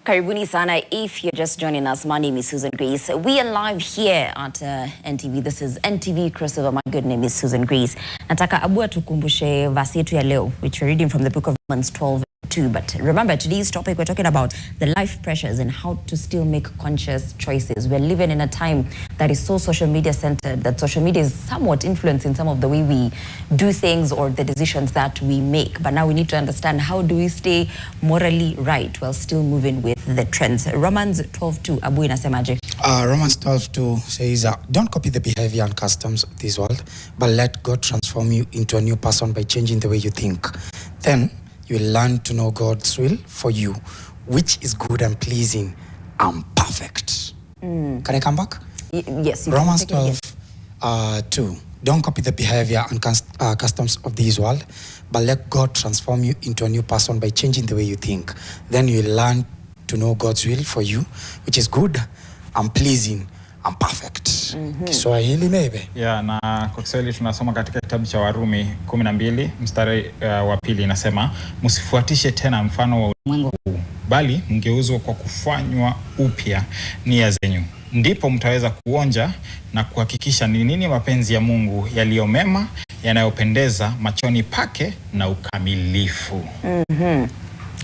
Karibuni sana. If you're just joining us, my name is Susan Grace. We are live here at NTV. This is NTV Crossover. My good name is Susan Grace. Nataka abua tukumbushe verse yetu ya leo, which we're reading from the book of Romans 12:2. But remember, today's topic, we're talking about the life pressures and how to still make conscious choices. We're living in a time that is so social media centered, that social media is somewhat influencing some of the way we do things or the decisions that we make. But now we need to understand, how do we stay morally right while still moving with the trends? Romans 12:2, Abu inasemaje? Romans 12:2 says, don't copy the behavior and customs of this world, but let God transform you into a new person by changing the way you think. Then you will learn to know God's will for you, which is good and pleasing and perfect. Can I come back? Yes. Romans 12:2. Don't copy the behavior and customs of this world, but let God transform you into a new person by changing the way you think. Then you will learn to know God's will for you, which is good and pleasing and perfect. Kiswahili maybe. Yeah, na kwa Kiswahili tunasoma katika kitabu cha Warumi 12 mstari wa pili, inasema msifuatishe tena mfano wa ulimwengu huu, bali mgeuzwe kwa kufanywa upya nia zenyu. Ndipo mtaweza kuonja na kuhakikisha ni nini mapenzi ya Mungu yaliyo mema, yanayopendeza machoni pake na ukamilifu.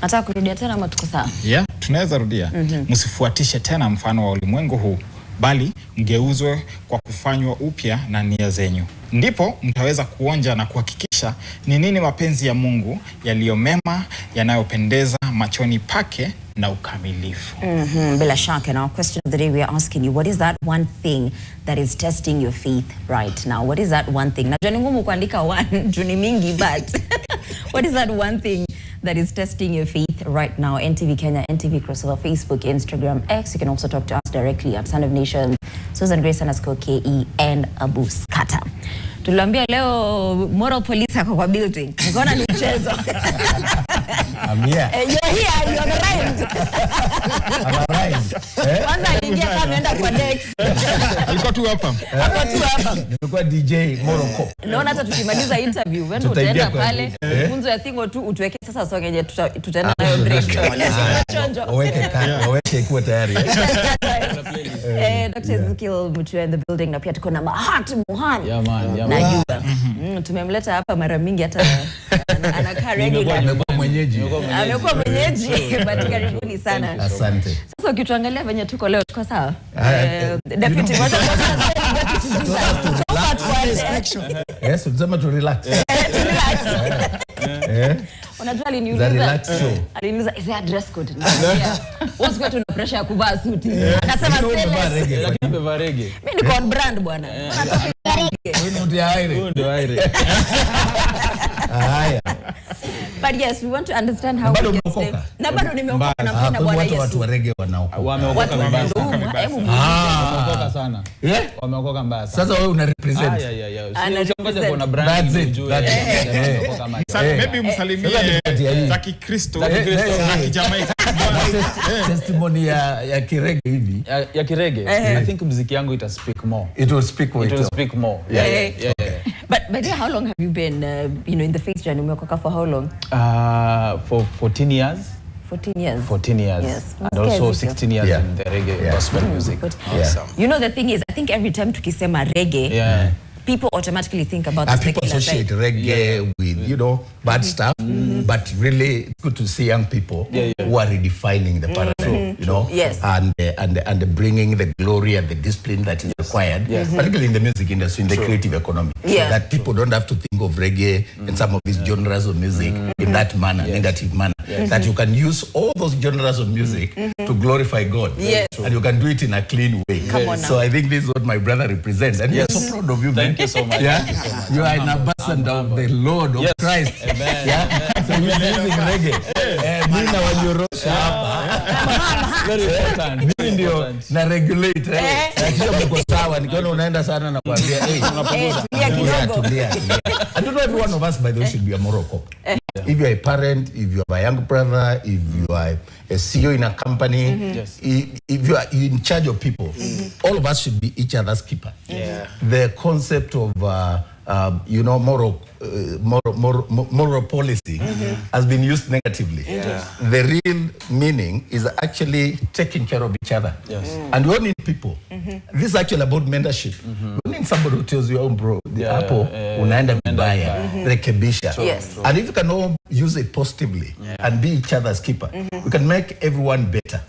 Nataka kurudia tena ama tuko sawa? Yeah, tunaweza rudia. Msifuatishe tena mfano wa ulimwengu huu, bali mgeuzwe kwa kufanywa upya na nia zenyu. Ndipo mtaweza kuonja na kuhakikisha ni nini mapenzi ya Mungu yaliyo mema, yanayopendeza machoni pake na ukamilifu. Bila shaka. Now, question of the day, we are asking you, what is that one thing that is testing your faith right now? What is that one thing? Najua ni ngumu kuandika one, juni mingi, but what is that one thing that is testing your faith right now? NTV Kenya, NTV Crossover, Facebook, Instagram, X. You can also talk to us directly at Son of Nations, Susan Grace _KE, and Abu Skata. Tuliambia leo moral police ako kwa building. Mkona ni mchezo. I'm here. You're here, you're arrived. I'm arrived. Kwanza aliingia kama ameenda kwa Dex. Alikuwa tu hapa. Nilikuwa DJ Morocco. Naona hata tukimaliza interview, wewe utaenda pale, funzo ya thingo tu utuweke sasa soka yenye tutaenda nayo break. Chonjo. Waweke kuwa tayari. Dr. Ezekiel Mutua in the building, na pia tuko na Mahat Muhan. Yeah man. Najua. Tumemleta hapa mara mingi, hata anakaa regular. Amekuwa mwenyeji. But karibuni sana. Asante. Sasa ukituangalia venye tuko leo, tuko sawa? Deputy Yes, tunasema to relax. Unajua aliniuliza is there a dress code? What's going to na pressure ya kuvaa suti? Akasema stainless. Lakini beva reggae. Mimi ni on brand bwana. Wewe ndio aire. Haya. But yes, we want to understand how we can stay. Na bado nimeokoka na mpenda Bwana Yesu. Watu wa reggae wanaokoka. Wameokoka mbaya sana. Yeah? Wameokoka mbaya sana. Sasa wewe una represent. Usiongoje kuona brand nzuri. Maybe msalimie za Kikristo na Kijamaika. Testimony ya kirege hivi. Ya kirege. I think muziki yangu ita speak more. It will speak more. It will speak more. Yeah. But how long have you been in the faith journey? Umeokoka for how long? For 14 years. 14 years. 14 years. Yes. And also 16 years in the reggae gospel music. Awesome. You know, the thing is, I think every time tukisema reggae, people automatically think about the people associate reggae with bad stuff, but really it's good to see young people who are redefining the paradigm, Yes. and bringing the glory and the discipline that is required, particularly in the music industry, in the creative economy. That people don't have to think of reggae and some of these genres of music in that manner, negative manner. That you can use all those genres of music to glorify God, and you can do it in a clean way. So I think this is what my brother represents, and we are so proud of you. Thank you so much. You are an ambassador of the Lord of Christ. Amen. So you're using reggae. Mimi na wanyorosha hapa. Very important. Mimi ndio na regulate. Kisha mko sawa, nikiona unaenda sana na kuambia tulia. I don't know if one of us, by the way, should be a Morocco. If you are a parent, if you are a young brother, if you are a CEO in a company, if you are in charge of people, all of us should be each other's keeper. The concept of Morocco moral policy has been used negatively. The real meaning is actually taking care of each other. And we all need people. This is actually about mentorship. We need somebody who tells you, oh bro, the apple unaenda vibaya, rekebisha. And if you can all use it positively and be each other's keeper, we can make everyone better.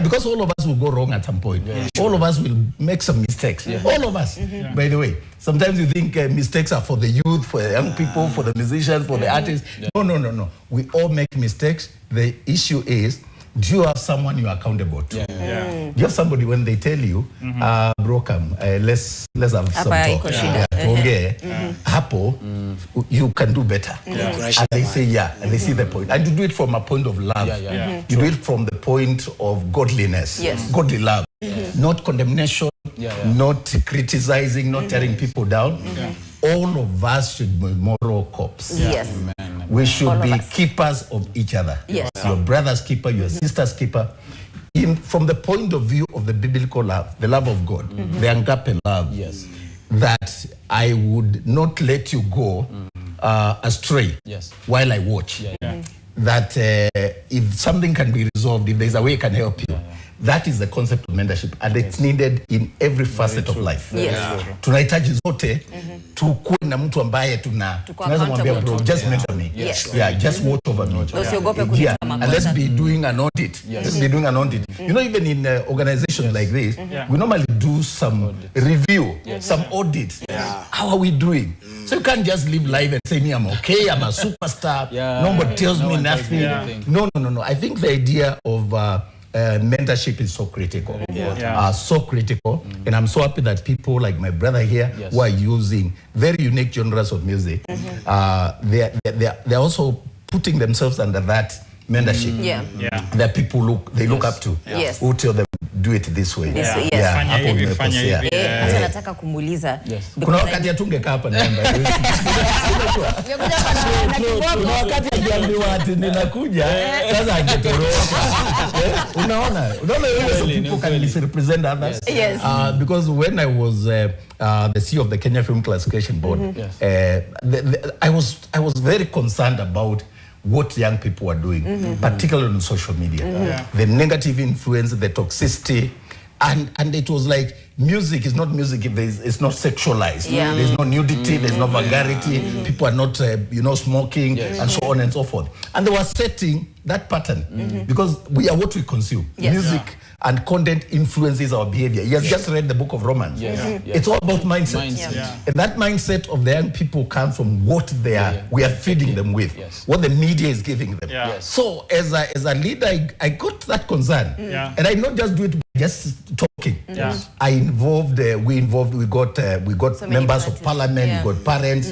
Because all of us will go wrong at some point. All of us will make some mistakes. All of us. By the way, sometimes you think mistakes are for the youth, for the young people, for the musicians, for the artists. No. We all make mistakes. The issue is, do you have someone you are accountable to? Do you have somebody when they tell you, bro, come, let's have some talk. Hapo, you can do better. And they say, and they see the point. And you do it from a point of love. You do it from the point of godliness, godly love, not condemnation, not criticizing, not tearing people down. All of us should be moral cops. We should be keepers of each other. Your brother's keeper, your sister's keeper. From the point of view of the biblical love, the love of God, the agape love, that I would not let you go astray while I watch. That if something can be resolved, if there's a way I can help you. That is the concept of mentorship, and it's needed in every facet of life. Tunahitaji zote tukuwe na mtu ambaye tunaweza mwambia bro, just mentor me. Just watch over me. And let's be doing an audit. Let's be doing an audit. You know, even in organizations like this, we normally do some review, some audit. How are we doing? So you can't just live life and say, me, I'm okay, I'm a superstar. Nobody tells me nothing. No. I think the idea of mentorship is so critical, and I'm so happy that people like my brother here who are using very unique genres of music, they're also putting themselves under that mentorship. That people look up to, who tell them do it this way. Hata nataka kumuuliza. Kuna wakati atungekaa hapa namba. Kuna wakati akiambiwa ati ninakuja, sasa angetoroka. Unaona people can represent others. Because when I was the CEO of the Kenya Film Classification Board, I was very concerned about what young people are doing, particularly on social media. The negative influence, the toxicity, and it was like music is not music if it's not sexualized. There's no nudity, there's no vulgarity, people are not smoking and so on and so forth. And they were setting that pattern because we are what we consume. Music and content influences our behavior. He has just read the book of Romans. It's all about mindset. And that mindset of the young people comes from what we are feeding them with, what the media is giving them. So as a leader, I got that concern. And I not just do it by just talking. We got members of parliament, we got parents,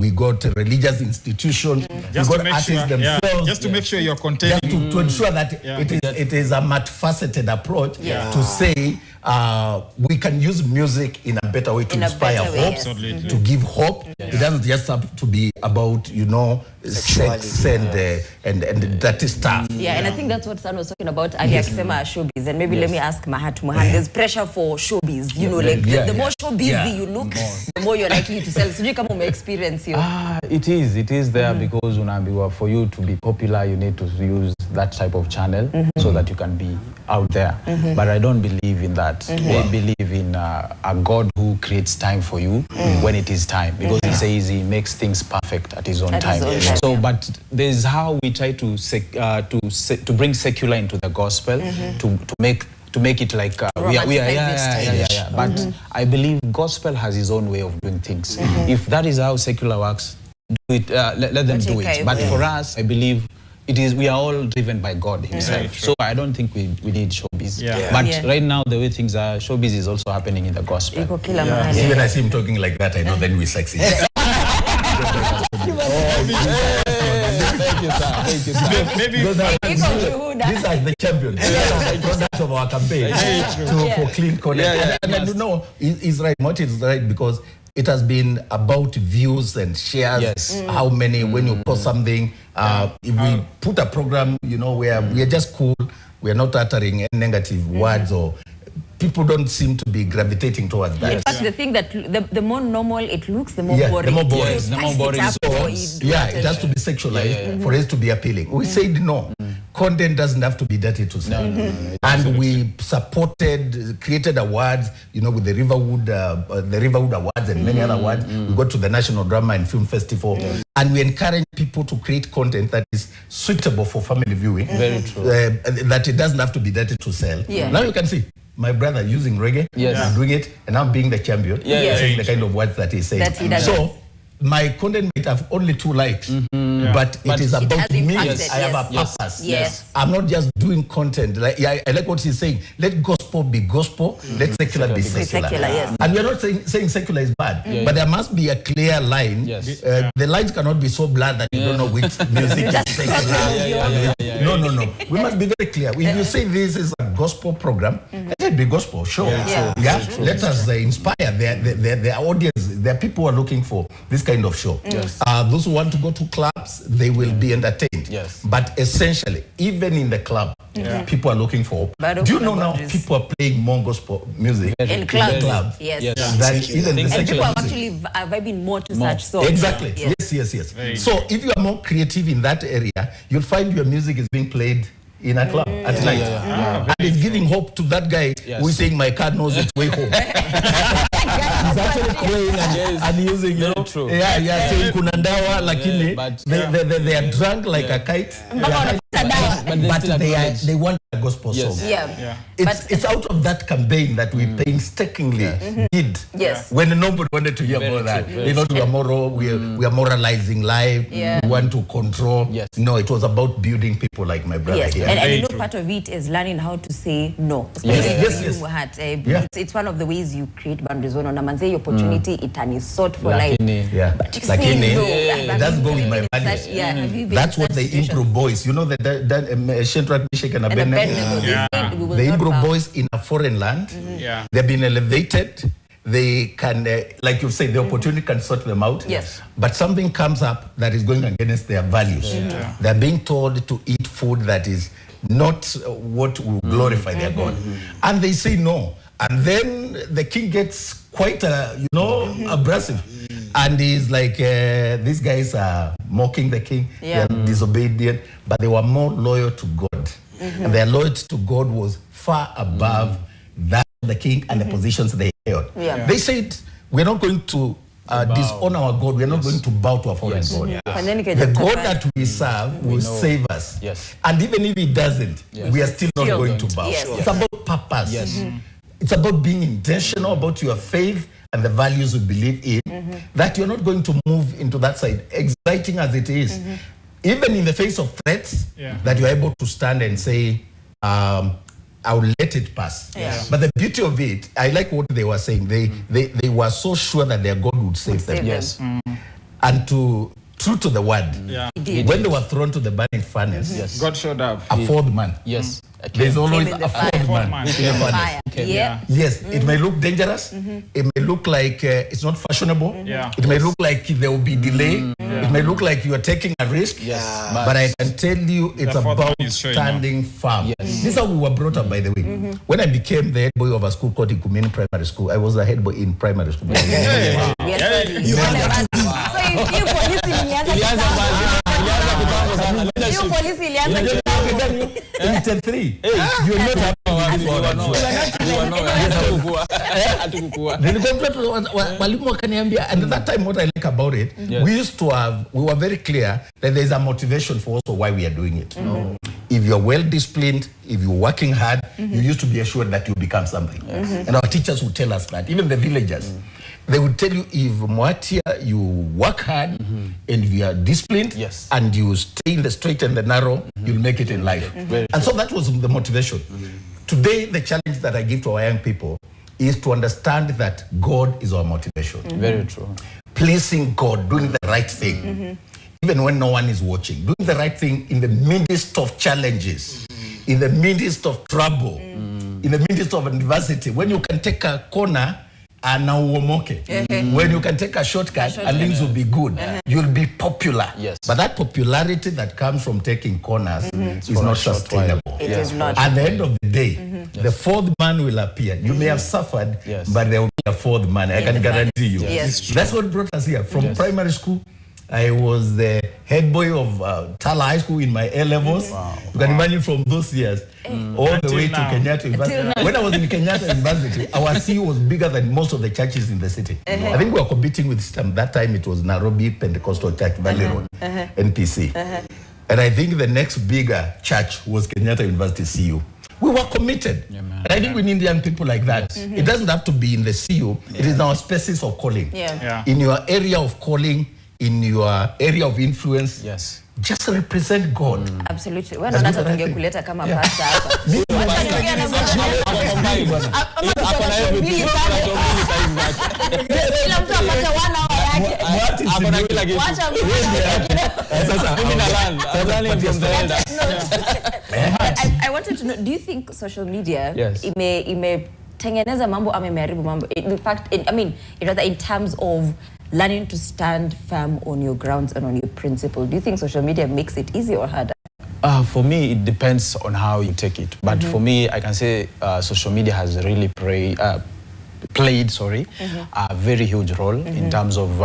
we got religious institutions, we got artists themselves. Just to make sure you're containing. To ensure that it is a multifaceted approach to say we can use music in a better way to inspire hope, to give hope. It doesn't just have to be about sex and dirty stuff. And I think that's what San was talking about earlier, akisema showbiz. And maybe let me ask Mahat, Muhan, there's pressure for showbiz. The more showbiz you look, the more you're likely to sell. So you come home experience you. It is there because for you to be popular, you need to use that type of channel so that you can be out there. But I don't believe in that. I believe in a God who creates time for you when it is time, because he says he makes things perfect at his own time. So, but there's how we try to bring secular into the gospel, to make it like we are. But I believe gospel has his own way of doing things. If that is how secular works, do it. Let them do it. But for us, I believe we are all driven by God himself. So I don't think we need showbiz. But right now, the way things are, showbiz is also happening in the gospel. Even I see him talking like that, I know then we succeed. Thank you, sir. Maybe these are the champions. Products of our campaign for clean content. And he's right. Martin is right, because it has been about views and shares. How many, when you post something, if we put a program, where we are just cool, we are not uttering negative words or people don't seem to be gravitating towards that. In fact, the thing that the more normal it looks, the more Yeah, boring. the more boring. So The more spice it boring. up So, or you do yeah, it it has to be sexualized for it to be appealing. We said no. Content doesn't have to be dirty to sell. And we supported, created awards, with the Riverwood Awards and many other awards. We got to the National Drama and Film Festival. And we encourage people to create content that is suitable for family viewing. Very true. That it doesn't have to be dirty to sell. Yeah. Now you can see my brother using reggae, Yes. doing it, and I'm being the champion. Yes. Saying the kind of words that he's saying. That he does. So my content might have only 2 likes, but it is It about has me. impacted, I have a yes. purpose. Yes. I'm not just doing content. I like what he's saying. Let gospel be gospel. Let secular be secular. Secular, yes. And we're not saying secular is bad, but there must be a clear line. Yes. The lines cannot be so blurred that you don't know which music is secular. No. We must be very clear. If you say this is a gospel program, let it be gospel, sure. Yeah. Let us inspire their audience. There are people who are looking for this kind of show. Those who want to go to clubs, they will be entertained. Yes. But essentially, even in the club, people are looking for. But Do you know now boundaries. people are playing more gospel music In clubs. club Yes. Yes. than even the And secular people are music. actually vibing more to such songs. Exactly. Yes. Yes. So if you are more creative in that area, you'll find your music is being played in a club at night. And it's giving hope to that guy who is saying my car knows its way home. He's actually playing and using, Very true. saying kuna ndawa, lakini but- they are drunk like a kite. But they want a gospel Yes. song. Yeah. It's out of that campaign that we painstakingly did. Yes. When nobody wanted to hear Very about that. true, They thought we are moral, we are moralizing life, Yeah. we want to control. Yes. No, it was about building people like my brother Yes, here. and part of it is learning how to say no. Yes. Muhat, Yeah. it's one of the ways you create boundaries. When on manze opportunity, it is sought for life. Yeah. But you Lakini, say no. it doesn't go with my values. Have you been That's in what such the situations? Impro boys, Shadrach, Meshach and And Abednego. Abednego, they said we will The not Impro bow. boys in a foreign land, Yeah. they've been elevated. They can, like you say, the opportunity can sort them out. Yes. But something comes up that is going against their values. They're being told to eat food that is not what will glorify their God. And they say no. And then the king gets quite, abrasive. And he's like, these guys are mocking the king. Yeah. They're disobedient. But they were more loyal to God. And their loyalty to God was far above that of the king and the positions they held. Yeah. They said, we're not going to disown our God. We're not going to bow to a foreign God. And then you can The just God tap that we serve will save us. Yes. And even if he doesn't, we are still not going to bow. Yes. It's about purpose. Yes. It's about being intentional about your faith and the values you believe in, that you're not going to move into that side, exciting as it is. Even in the face of threats, that you're able to stand and say, I'll let it pass. Yeah. But the beauty of it, I like what they were saying. They were so sure that their God would save them. Yes. And true to the word. Yeah. did. When they were thrown to the burning furnace, Yes. God showed up. a fourth man. Yes. There's always Came in the a fourth fire. man Fourth in the man. furnace. Fire. Okay. Yeah. Yes, it may look dangerous. It may look like it's not fashionable. Yeah. It may look like there will be delay. It may look like you are taking a risk. Yes. But I can tell you, it's The fourth about one is showing standing firm. Yes. This is how we were brought up, by the way. When I became the head boy of a school called Ikumeni Primary School, I was the head boy in primary school. Yes, sorry. You had Whatever. So if polisi ilianza kitambo. Hiyo polisi ilianza kitambo. 83. You're not happy before. Nilikuwa mtoto walimu wakaniambia, and at that time what I like about it, we were very clear that there's a motivation for also why we are doing it. If you're well disciplined, if you're working hard, you used to be assured that you become something. And our teachers would tell us that, even the villagers. They would tell you, if Muatia, you work hard and if you are disciplined and you stay in the straight and the narrow, you'll make it in life. And so that was the motivation. Today, the challenge that I give to our young people is to understand that God is our motivation. Very true. Pleasing God, doing the right thing, even when no one is watching, doing the right thing in the midst of challenges, in the midst of trouble, in the midst of adversity, when you can take a corner and now when you can take a shortcut and things will be good, you'll be popular. Yes. But that popularity that comes from taking corners is not sustainable. It is not. At the end of the day, the fourth man will appear. You may have suffered, but there will be a fourth man. I can guarantee you. That's what brought us here. From primary school, I was the head boy of Tala High School in my A-levels. You can imagine from those years, all the way to Kenyatta University. When I was in Kenyatta University, our CEO was bigger than most of the churches in the city. I think we were competing with STEM. That time it was Nairobi Pentecostal Church, Valley Road, NPC. And I think the next bigger church was Kenyatta University CU. We were committed. And I think we need young people like that. It doesn't have to be in the CU. It is our spaces of calling. In your area of calling, in your area of influence, just represent God. Absolutely. Wewe unataka tungekuleta kama pastor hapa. Kila mtu apate wana yake. Hapo na kila kitu. Wacha sasa mimi na land from the elder. I wanted to know, do you think social media imetengeneza mambo ama imeharibu mambo? In fact, in terms of learning to stand firm on your grounds and on your principle, do you think social media makes it easier or harder? For me, it depends on how you take it. But for me, I can say social media has really played a very huge role in terms of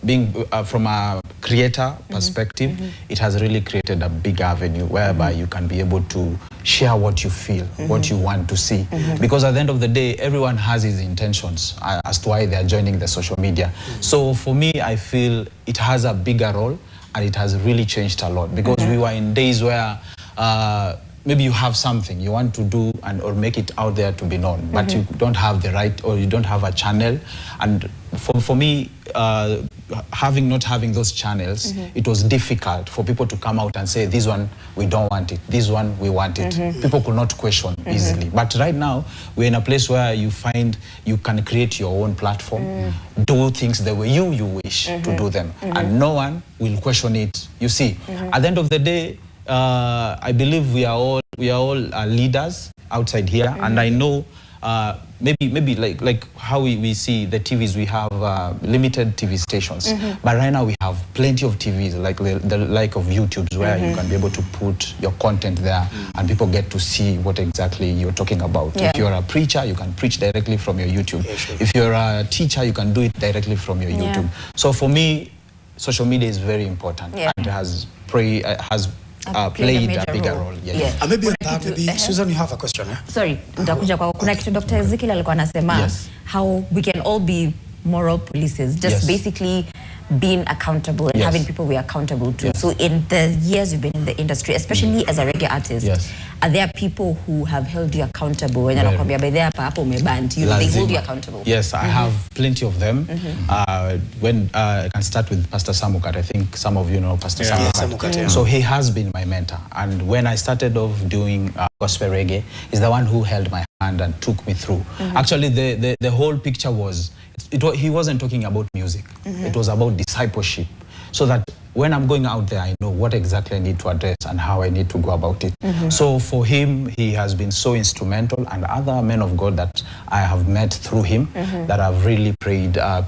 being from a creator perspective. It has really created a big avenue whereby you can be able to share what you feel, what you want to see. Because at the end of the day, everyone has his intentions as to why they are joining the social media. So for me, I feel it has a bigger role and it has really changed a lot. Because we were in days where maybe you have something you want to do or make it out there to be known, but you don't have the right, or you don't have a channel. And for me, not having those channels, it was difficult for people to come out and say, this one we don't want it, this one we want it. People could not question easily. But right now, we're in a place where you find you can create your own platform, do things the way you wish to do them, and no one will question it. You see, at the end of the day, I believe we are all leaders outside here, and I know maybe like how we see the TVs, we have limited TV stations, but right now we have plenty of TVs like the like of YouTube's where you can be able to put your content there and people get to see what exactly you're talking about. If you're a preacher, you can preach directly from your YouTube. If you're a teacher, you can do it directly from your YouTube. So for me, social media is very important and has played a bigger role. Maybe Susan, you have a question. Sorry, nitakuja kwa kuna kitu Dr. Ezekiel alikuwa anasema how we can all be moral polices, just basically being accountable and having people we are accountable to. So in the years you've been in the industry, especially as a reggae artist, are there people who have held you accountable? When they hold you accountable? Yes, I have plenty of them. When I can start with Pastor Samukat. I think some of you know Pastor Samukat. So he has been my mentor. And when I started off doing gospel reggae, he's the one who held my hand and took me through. Actually, the whole picture was, he wasn't talking about music. It was about discipleship. So that when I'm going out there, I know what exactly I need to address and how I need to go about it. So for him, he has been so instrumental, and other men of God that I have met through him that have really played a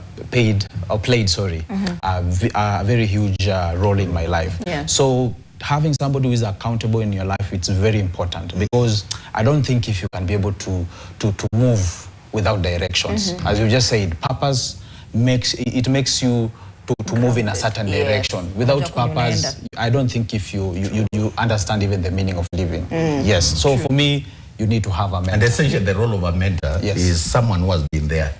very huge role in my life. So having somebody who is accountable in your life, it's very important, because I don't think if you can be able to move without directions. As you just said, purpose makes you to move in a certain direction. Without purpose, I don't think if you understand even the meaning of living. So for me, you need to have a mentor. And essentially the role of a mentor is someone who has been there.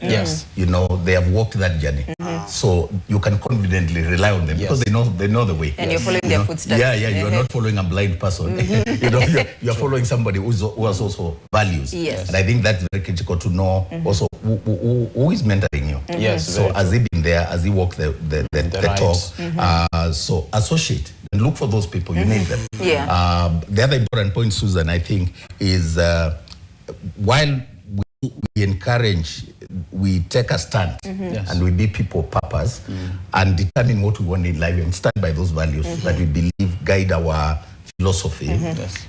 You know, they have walked that journey. So you can confidently rely on them because they know the way. And you're following their footsteps. You're not following a blind person. You know, you're following somebody who has also values. And I think that's very critical to know also who is mentoring you. So has he been there? Has he walked the talk? So associate and look for those people. You need them. The other important point, Susan, I think, is while we encourage, we take a stand and we be people purpose and determine what we want in life and stand by those values that we believe guide our philosophy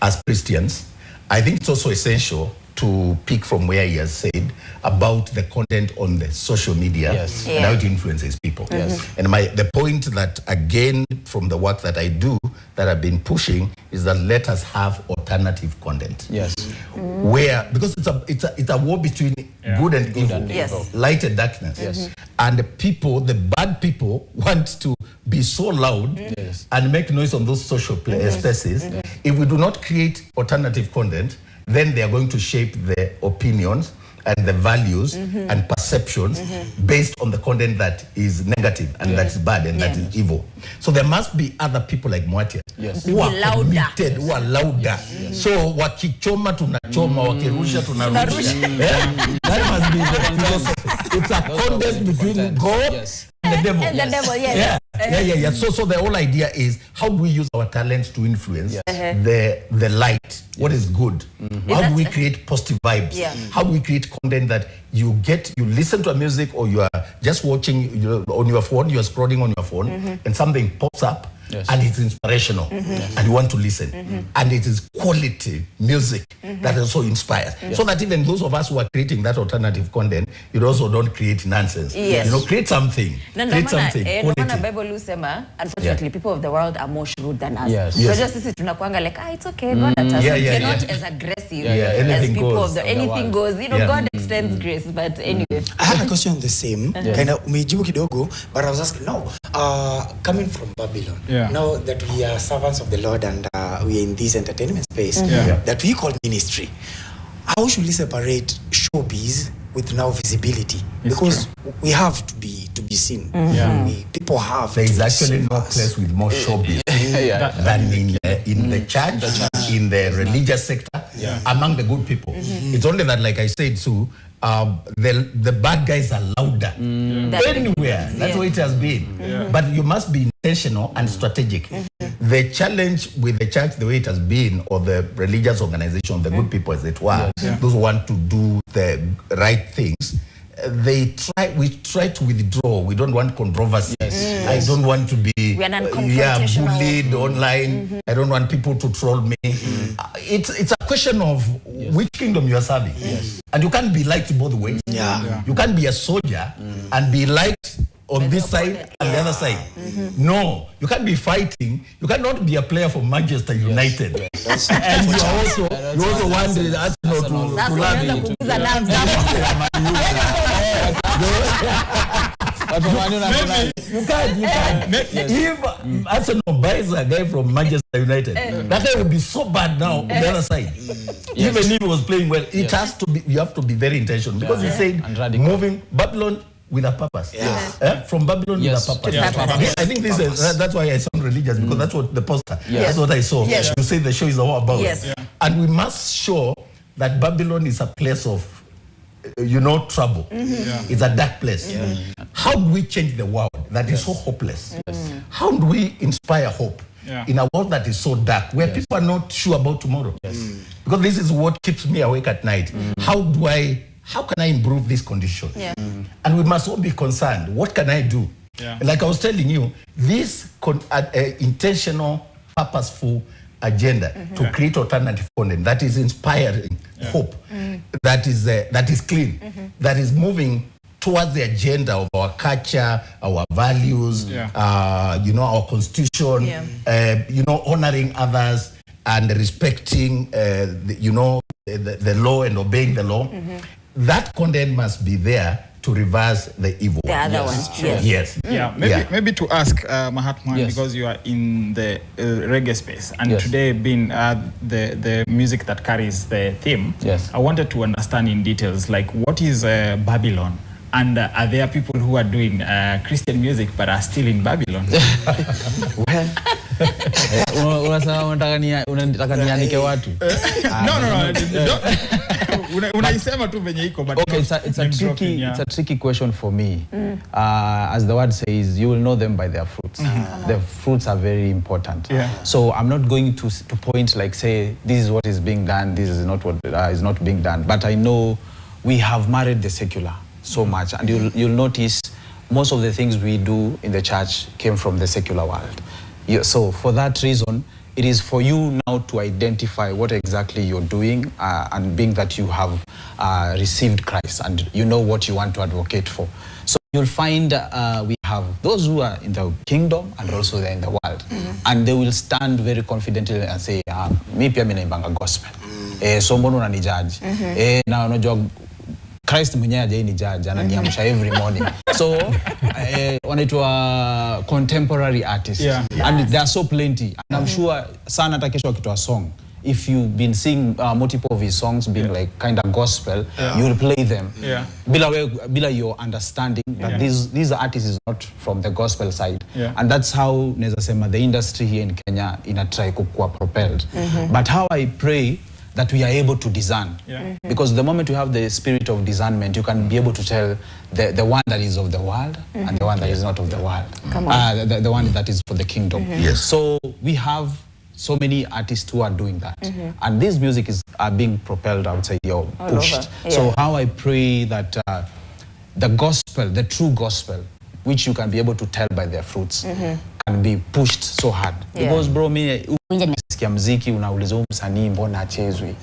as Christians. I think it's also essential to pick from where he has said about the content on the social media and how it influences people. And the point that, again, from the work that I do, that have been pushing is that let us have alternative content. Yes. Where, because it's a war between good and evil, Yes. light and darkness. Yes. And the people, the bad people, want to be so loud and make noise on those social spaces. If we do not create alternative content, then they are going to shape the opinions and the values and perceptions based on the content that is negative and that is bad and that is evil. So there must be other people like Mutua who are committed, who are louder. So wakichoma tunachoma, wakirusha tunarusha. That must be the philosophy. It's a contest between God and the devil. And the devil, yes. Yeah. So the whole idea is, how do we use our talents to influence the light, what is good? How do we create positive vibes? How do we create content that you listen to a music, or you are just watching on your phone, you are scrolling on your phone, and something pops up and it's inspirational, and you want to listen, and it is quality music that also inspires, so that even those of us who are creating that alternative content, you also don't create nonsense. Create something. Create something. No, Bible usema, unfortunately, people of the world are more shrewd than us. So just sisi tunakuanga like, it's okay, God at us. You're not as aggressive as people of the anything goes. God extends grace, but anyway. I had a question the same. Kind of umejibu kidogo, but I was asking, coming from Babylon, now that we are servants of the Lord and we are in this entertainment space that we call ministry, how should we separate showbiz with now visibility? Because we have to be seen. People have. There is actually no place with more showbiz than in the church, in the religious sector, among the good people. It's only that, like I said, Sue, the bad guys are louder anywhere. That's what it has bent. But you must be intentional and strategic. The challenge with the church, the way it has been, or the religious organization, the good people as it were, those who want to do the right things, we try to withdraw. We don't want controversy. I don't want to be bullied online. I don't want people to troll me. It's a question of which kingdom you are serving. And you can't be liked both ways. You can't be a soldier and be liked on this side and the other side. No, you can't be fighting. You cannot be a player for Manchester United. And you also want Arsenal to love you. You can't. If Arsenal buys a guy from Manchester United, that guy will be so bad now on the other side. Even if he was playing well, it has to be. You have to be very intentional, because he said moving Babylon with a purpose. From Babylon with a purpose. I think that's why I sound religious, because that's what the poster. That's what I saw. You say the show is all about. And we must show that Babylon is a place of trouble. It's a dark place. How do we change the world that is so hopeless? How do we inspire hope in a world that is so dark, where people are not sure about tomorrow? Because this is what keeps me awake at night. How can I improve this condition? And we must all be concerned. What can I do? Like I was telling you, this intentional, purposeful agenda to create alternative content that is inspiring hope, that is clean, that is moving towards the agenda of our culture, our values, our constitution, honoring others and respecting, the law and obeying the law. That content must be there to reverse the evil. The other one. Maybe to ask Mahat, because you are in the reggae space, and today being the music that carries the theme, I wanted to understand in details, like, what is Babylon? And are there people who are doing Christian music but are still in Babylon? Okay, it's a tricky question for me. As the word says, you will know them by their fruits. The fruits are very important. So I'm not going to point, like, say, this is what is being done, this is not what is not being done. But I know we have married the secular so much, and you'll notice most of the things we do in the church came from the secular world. So for that reason, it is for you now to identify what exactly you're doing, and being that you have received Christ and you know what you want to advocate for. So you'll find we have those who are in the kingdom and also they're in the world. And they will stand very confidently and say, mi pia mimi naimbanga gospel. So mbona unanijudge? Na unajua Christ mwenyewe hajaini judge, ananiamsha every morning. So wanaitwa contemporary artists. And there are so plenty. And I'm sure sana hata kesho akitoa song, if you've been seeing multiple of his songs being like kind of gospel, you will play them. Bila your understanding that these artists is not from the gospel side. And that's how neza sema the industry here in Kenya ina try kukua propelled. But how I pray that we are able to discern. Because the moment you have the spirit of discernment, you can be able to tell the one that is of the world and the one that is not of the world. The one that is for the kingdom. So we have so many artists who are doing that. And this music are being propelled outside or pushed. So how I pray that the gospel, the true gospel, which you can be able to tell by their fruits, can be pushed so hard. Because bro, sikia mziki unauliza msanii mbona achezwi?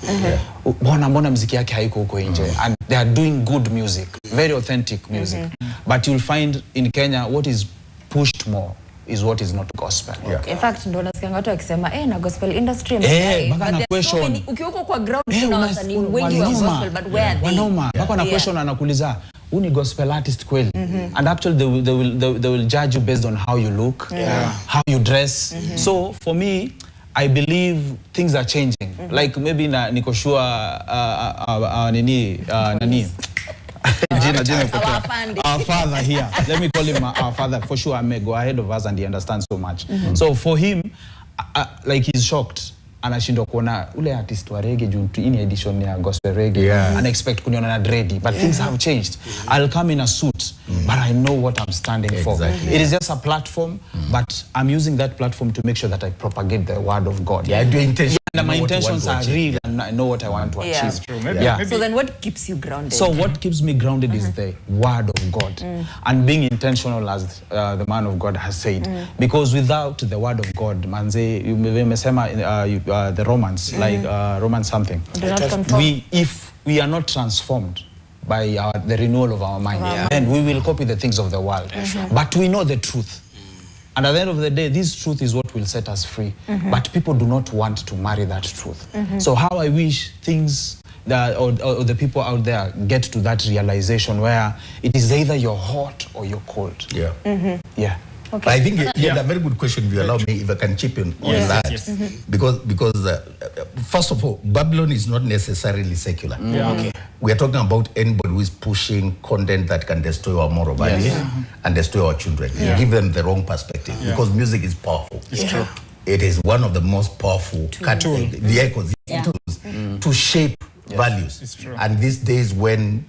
Mbona mziki yake haiko huko nje? And they are doing good music, very authentic music. But you'll find in Kenya what is pushed more is what is not gospel. In fact, ndo nasikia watu wakisema na gospel industry baka na question. Ukiuko kwa ground kuna wasanii wengi wa gospel, but where are they? Wanoma, baka na question anakuuliza, uni gospel artist kweli? And actually they will judge you based on how you look, how you dress. So for me, I believe things are changing. Like maybe niko sure our father here. Let me call him our father. For sure, I may go ahead of us and he understands so much. So for him, like he's shocked. Anashindwa kuona ule artist wa reggae juu ini edition ya gospel reggae. And expect kuniona na dready. But things have changed. I'll come in a suit, but I know what I'm standing for. It is just a platform, but I'm using that platform to make sure that I propagate the word of God. And my intentions are real and I know what I want to achieve. So then what keeps you grounded? So what keeps me grounded is the word of God. And being intentional, as the man of God has said. Because without the word of God, manze, the Romans, like Romans something. If we are not transformed by the renewal of our mind, then we will copy the things of the world. But we know the truth. And at the end of the day, this truth is what will set us free. But people do not want to marry that truth. So how I wish things that or the people out there get to that realization where it is either you're hot or you're cold. Okay. I think you had a very good question. If you allow me, if I can chip in on that, because first of all, Babylon is not necessarily secular. We are talking about anybody who is pushing content that can destroy our moral values and destroy our children. Give them the wrong perspective because music is powerful. It's true. It is one of the most powerful vehicles to shape values. It's true. And these days when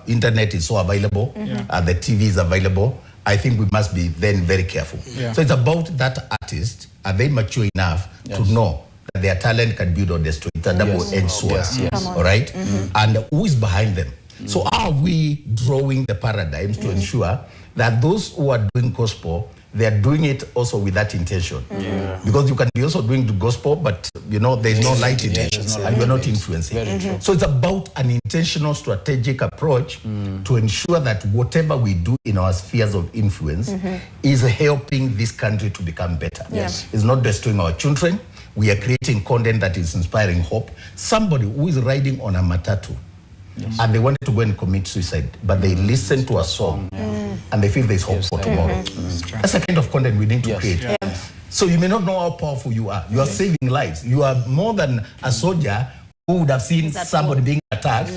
internet is so available, the TV is available, I think we must be then very careful. So it's about that artist. Are they mature enough to know that their talent can build or destroy? It's a double-edged sword. All right? And who is behind them? So are we drawing the paradigms to ensure that those who are doing gospel, they are doing it also with that intention? Because you can be also doing the gospel, but you know there is no light in it, and you're not influencing. So it's about an intentional, strategic approach to ensure that whatever we do in our spheres of influence is helping this country to become better. It's not destroying our children. We are creating content that is inspiring hope. Somebody who is riding on a matatu and they wanted to go and commit suicide, but they listen to a song and they feel there's hope for tomorrow. That's the kind of content we need to create. So you may not know how powerful you are. You are saving lives. You are more than a soldier who would have seen somebody being attacked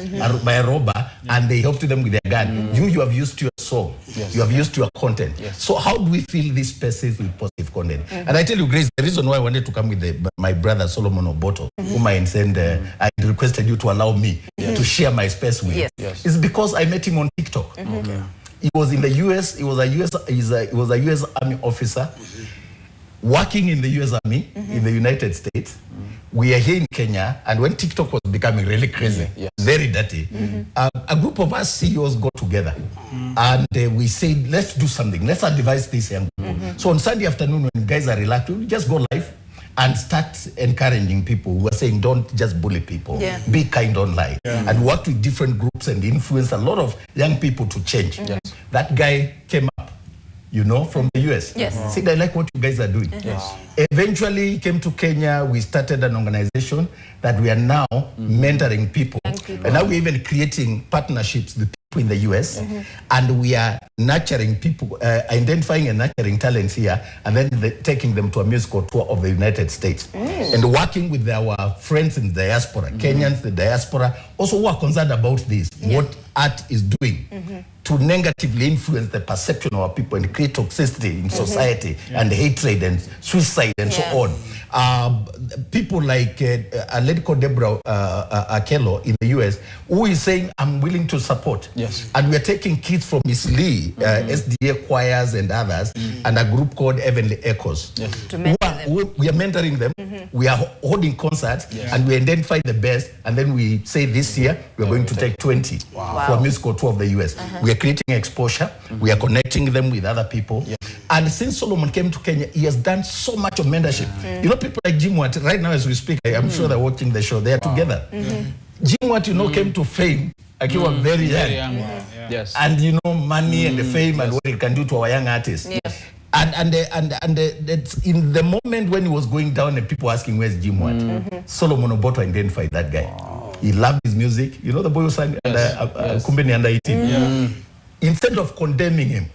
by a robber and they helped them with their gun. You have used your song. You have used your content. So how do we fill these spaces with positive content? And I tell you, Grace, the reason why I wanted to come with my brother Solomon Oboto, whom I requested you to allow me to share my space with, is because I met him on TikTok. He was in the US. He was a US Army officer working in the US Army in the United States. We are here in Kenya, and when TikTok was becoming really crazy, very dirty, a group of us CEOs got together and we said, let's do something. Let's advise this young people. So on Sunday afternoon, when guys are relaxed, we just go live and start encouraging people who are saying, don't just bully people, be kind online. And work with different groups and influence a lot of young people to change. that guy came up, you know, from the US. Yes. Said, I like what you guys are doing. Yes. Eventually he came to Kenya. We started an organization that we are now mentoring people. And now we're even creating partnerships with people in the US. And we are nurturing people, identifying and nurturing talents here, and then taking them to a musical tour of the United States. And working with our friends in the diaspora, Kenyans, the diaspora, also who are concerned about this, what art is doing to negatively influence the perception of our people and create toxicity in society and hatred and suicide and so on. People like a lady called Deborah Akello in the US, who is saying, I'm willing to support. Yes. And we are taking kids from Miss Lee, SDA choirs and others, and a group called Heavenly Echoes. We are mentoring them. We are holding concerts, and we identify the best, and then we say this year we're going to take 20 for a musical tour of the US. We are creating exposure. We are connecting them with other people. And since Solomon came to Kenya, he has done so much of mentorship. You know, people like Jim Watt, right now as we speak, I'm sure they're watching the show. They are together. Jim Watt, you know, came to fame. Like he was very young. Yes. And you know, money and the fame and what it can do to our young artists. And it's in the moment when he was going down and people asking where's Jim Watt, Solomon Oboto identified that guy. He loved his music. You know the boy who sang Kumbeni under 18. Instead of condemning him,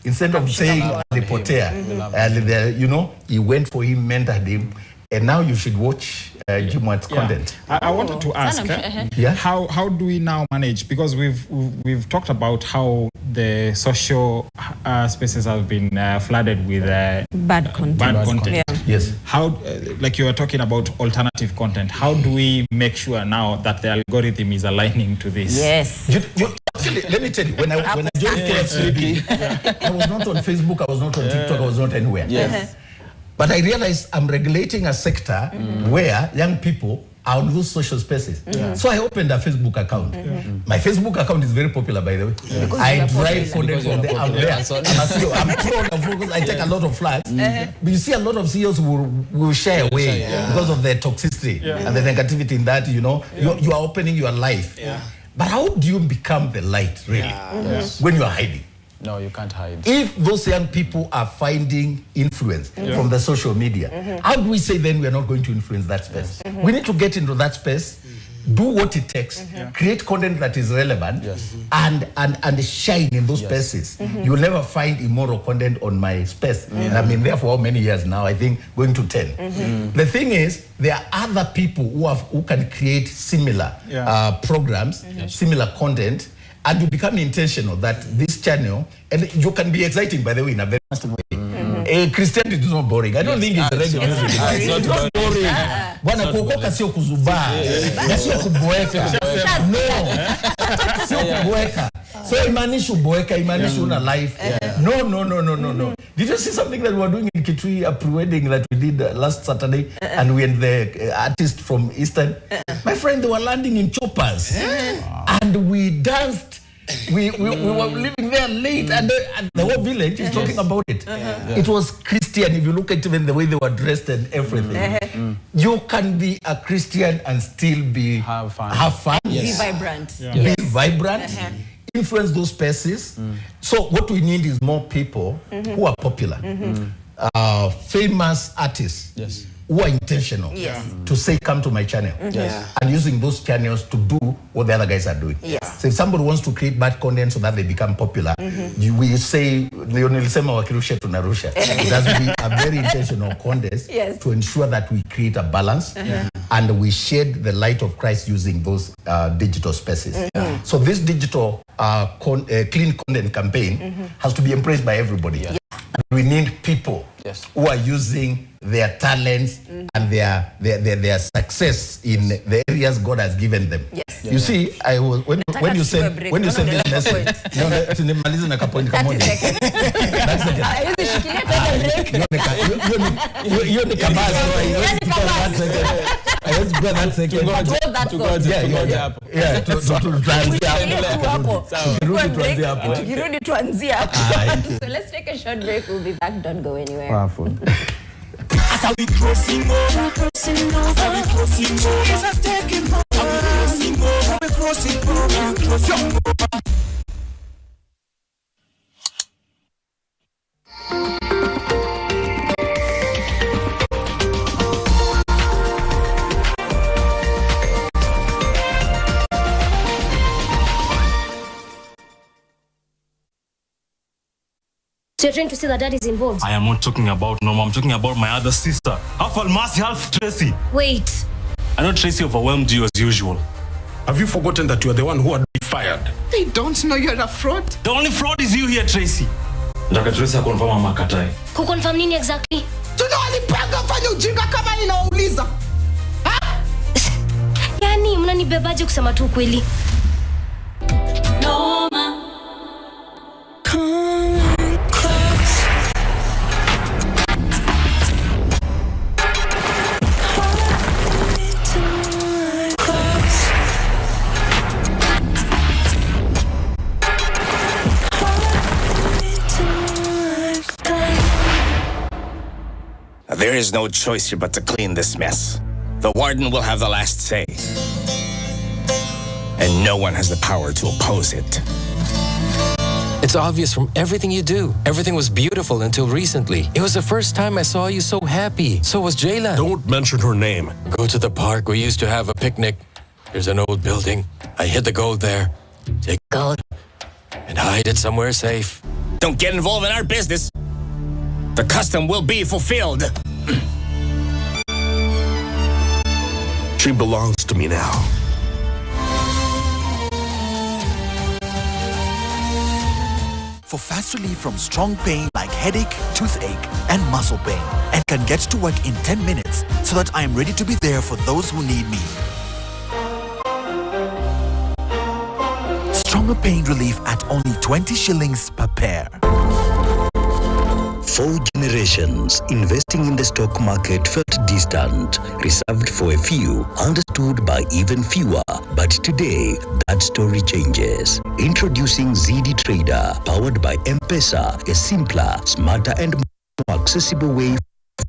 instead of saying Lepotea, you know, he went for him, mentored him, and now you should watch Jim Watt's content. I wanted to ask, how do we now manage? Because we've talked about how the social spaces have been flooded with bad content. Yes. How, like you were talking about alternative content, how do we make sure now that the algorithm is aligning to this? Yes. Actually, let me tell you, when I joined KFCB, I was not on Facebook, I was not on TikTok, I was not anywhere. Yes. But I realized I'm regulating a sector where young people are on those social spaces. So I opened a Facebook account. My Facebook account is very popular, by the way. I drive content from there. I'm there. I'm proud of focus. I take a lot of flags. But you see a lot of CEOs will shy away because of the toxicity and the negativity in that, you know. You are opening your life. But how do you become the light, really, when you are hiding? No, you can't hide. If those young people are finding influence from the social media, how do we say then we are not going to influence that space? We need to get into that space, do what it takes, create content that is relevant, and shine in those spaces. You will never find immoral content on my space. And I've been there for how many years now? I think going to 10. The thing is, there are other people who can create similar programs, similar content, and you become intentional that this channel, and you can be exciting, by the way, in a very fast way. Christianity is not boring. I don't think it's regular. It's not boring. Bwana kuokoka sio kuzubaa. Na sio kuboeka. No. Sio kuboeka. So imanishi uboeka, imanishi una life. No. Did you see something that we were doing in Kitui, a pre-wedding that we did last Saturday, and we had the artist from Eastern? My friend, they were landing in choppers. And we danced. We were living there late, and the whole village is talking about it. It was Christian. If you look at even the way they were dressed and everything, you can be a Christian and still have fun. Be vibrant. Be vibrant. Influence those spaces. So what we need is more people who are popular, famous artists. Who are intentional to say, come to my channel. And using those channels to do what the other guys are doing. So if somebody wants to create bad content so that they become popular, we say, it has to be a very intentional contest to ensure that we create a balance and we shed the light of Christ using those digital spaces. So this digital clean content campaign has to be embraced by everybody. We need people who are using their talents and their success in the areas God has given them. You see, I was when you said this message, So let's take a short break. We'll be back. Don't go anywhere. Powerful. As we crossing over, Jesus taking over, we crossing over. So you're trying to say that dad is involved? I am not talking about Norma. I'm talking about my other sister. Half Almasi, half Tracy. Wait. I know Tracy overwhelmed you as usual. Have you forgotten that you are the one who had been fired? They don't know you're a fraud. The only fraud is you here, Tracy. Ndaka Tracy confirm amakatai. Who confirm nini exactly? Tunalipanga fanya ujinga kama inauliza. Yani mnanibebaje kusema tu kweli? Norma. There is no choice here but to clean this mess. The warden will have the last say. And no one has the power to oppose it. It's obvious from everything you do. Everything was beautiful until recently. It was the first time I saw you so happy. So was Jayla. Don't mention her name. Go to the park. We used to have a picnic. There's an old building. I hid the gold there. Take gold and hide it somewhere safe. Don't get involved in our business. The custom will be fulfilled. She belongs to me now. For fast relief from strong pain like headache, toothache, and muscle pain, and can get to work in 10 minutes so that I am ready to be there for those who need me. Stronger pain relief at only 20 shillings per pair. 4 generations investing in the stock market felt distant, reserved for a few, understood by even fewer. But today, that story changes. Introducing ZD Trader, powered by M-Pesa, a simpler, smarter and more accessible way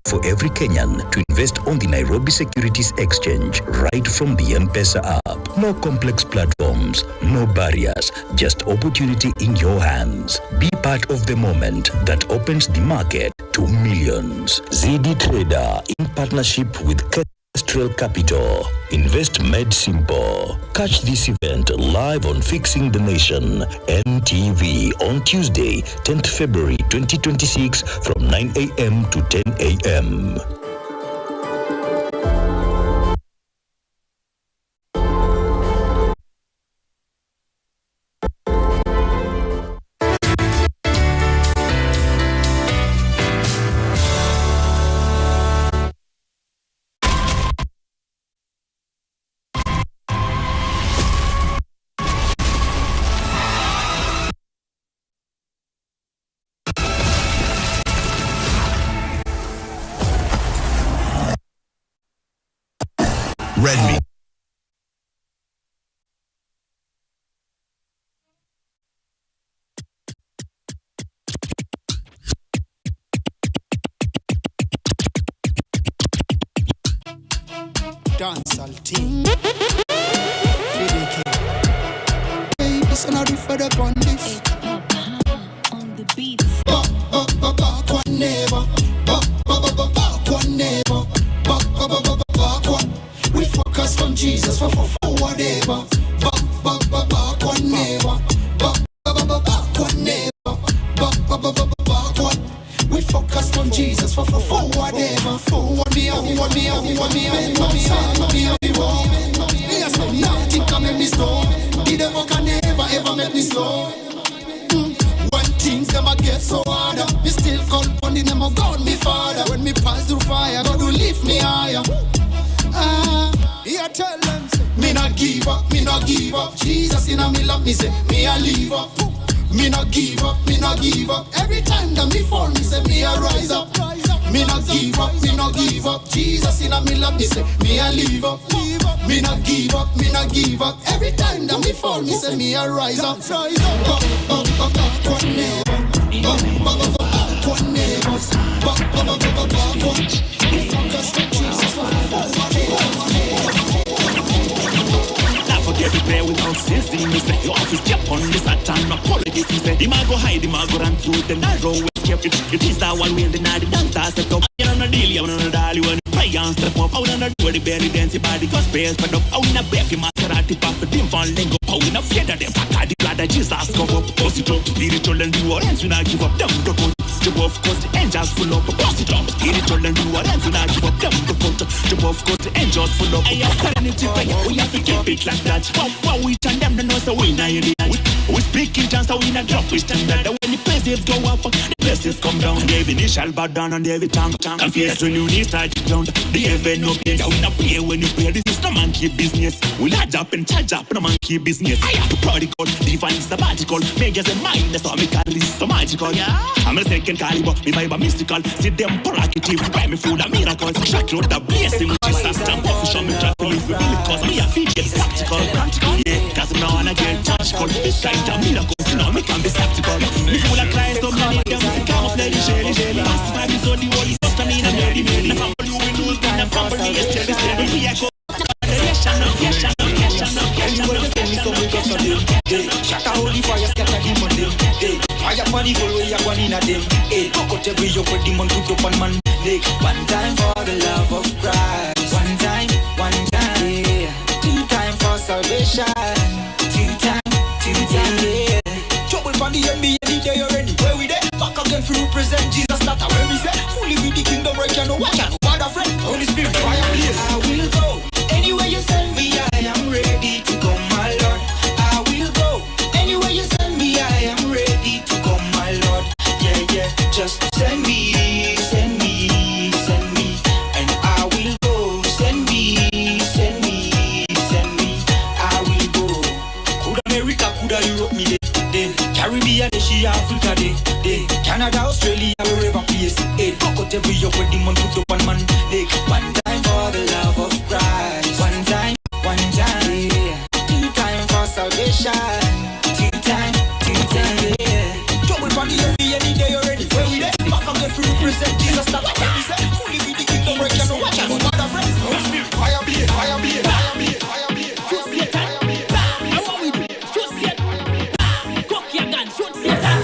for every Kenyan to invest on the Nairobi Securities Exchange right from the M-Pesa app. No complex platforms, no barriers, just opportunity in your hands. Be part of the moment that opens the market to millions. ZD Trader in partnership with Kestrel Capital. Invest made simple. Catch this event live on Fixing the Nation, NTV, on Tuesday, 10th February 2026 from 9 a.m. to 10 a.m. Red meat. Dancehall team. Hey, listen, I refer upon this. On the beat. Back one neighbor. Back one neighbor. Back one. We focus on Jesus for forward ever. Back one neighbor. Back one neighbor. Back one. We focus on Jesus for forward ever. Forward me up. Nothing can make me slow. The devil can never ever make me slow. When things never get so hard, me still call upon the name of God, me Father. When me pass through fire, God will lift me higher. Yeah, tell them, say, me not give up, me not give up. Jesus in a me love, me say, me a leave up. Me not give up, me not give up. Every time that me fall, me say, me a rise up. Me not give up, me not give up. Jesus in a me love, me say, me a leave up. Me not give up, me not give up. Every time that me fall, me say, me a rise up. One neighbor, one neighbor, we focus on Jesus. Not forget to pray without ceasing. Me say, your office kept on this Satan. Apologies, me say, the man go hide, the man go run through the narrow escape. It is that one way, the night, the dance, set up. I'm on a deal, I'm on a dolly, when the pay step up. I wanna do the belly dance, body gospel, spread up. I wanna bear for Maserati, pop for them, van lingo. I wanna fear that them, pack the blood that Jesus cover up. Positive, spiritual, and the warrants when I give up. Them, don't Jump off cause the angels full up, bust it up. Hit it all and do what else and I give up them the culture. Jump off cause the angels full up. I have serenity, we have to keep it like that. Wow, we turn them to know so we not in the we speak in chance so we not drop we standard. When the places go up, the places come down. The initial bow down and every tongue confess when you need start ground. The heaven no pain, we not pay when you pay. This is no monkey business. We large up and charge up, no monkey business. I have to prodigal, divine sabbatical. Make us a mind, that's how me call this so magical. Yeah, I'm a second caliber, me vibe a mystical. See them provocative, buy me food a miracle. Shock you the blessing, which is a stamp off. Show me traffic, if we really cause me a feed get practical. Yeah, cause now I get tactical. This kind of miracle, you know me can be skeptical. Me full of Christ, so many of them camouflage, jelly. Massive vibe is all the holy stuff, I mean, I'm ready. The family we lose, the family is steady. We are Shut a holy fire, scatter the money. Fire funny full way you one in a them. Cook out every yoke with demon put up on man. One time for the love of Christ. One time, yeah. 2 times for salvation. 2 times, yeah. Trouble for the enemy any day or anywhere we there. Back again to represent Jesus, not a way we say. Fully with the kingdom right, you know what? You know what a friend. Holy Spirit, fire please. I will go anywhere you send me. I am ready to go, my Lord. I will go anywhere you send me. I am ready to go, my Lord. Yeah, just send me, and I will go. Send me, I will go. Could America, could Europe me day, Caribbean, Asia, Africa day, Canada, Australia, wherever place. Fuck out every yoke with demon put up on man. One time for the love of Christ. One time, yeah. 2 times for salvation. 2 times, yeah. Trouble for the enemy any day or anywhere we there. Back again to represent Jesus, not what we say. Fully with the kingdom right, you know what you know what a friend. Holy Spirit, fire be. Shoot Satan. I want we do. Shoot Satan. Cock your gun, shoot Satan.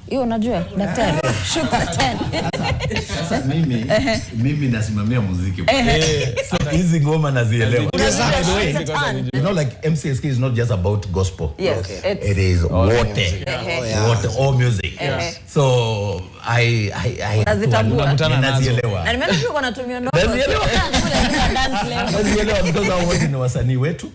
Hiyo unajua daktari. Shoot Satan. Sasa mimi nasimamia muziki. So hizi ngoma nazielewa. You know, like MCSK is not just about gospel. Yes, it is water, all music. So I nazitambua. Nazielewa. Na nimeona pia wanatumia ndoto. Nazielewa because hao wote ni wasanii wetu.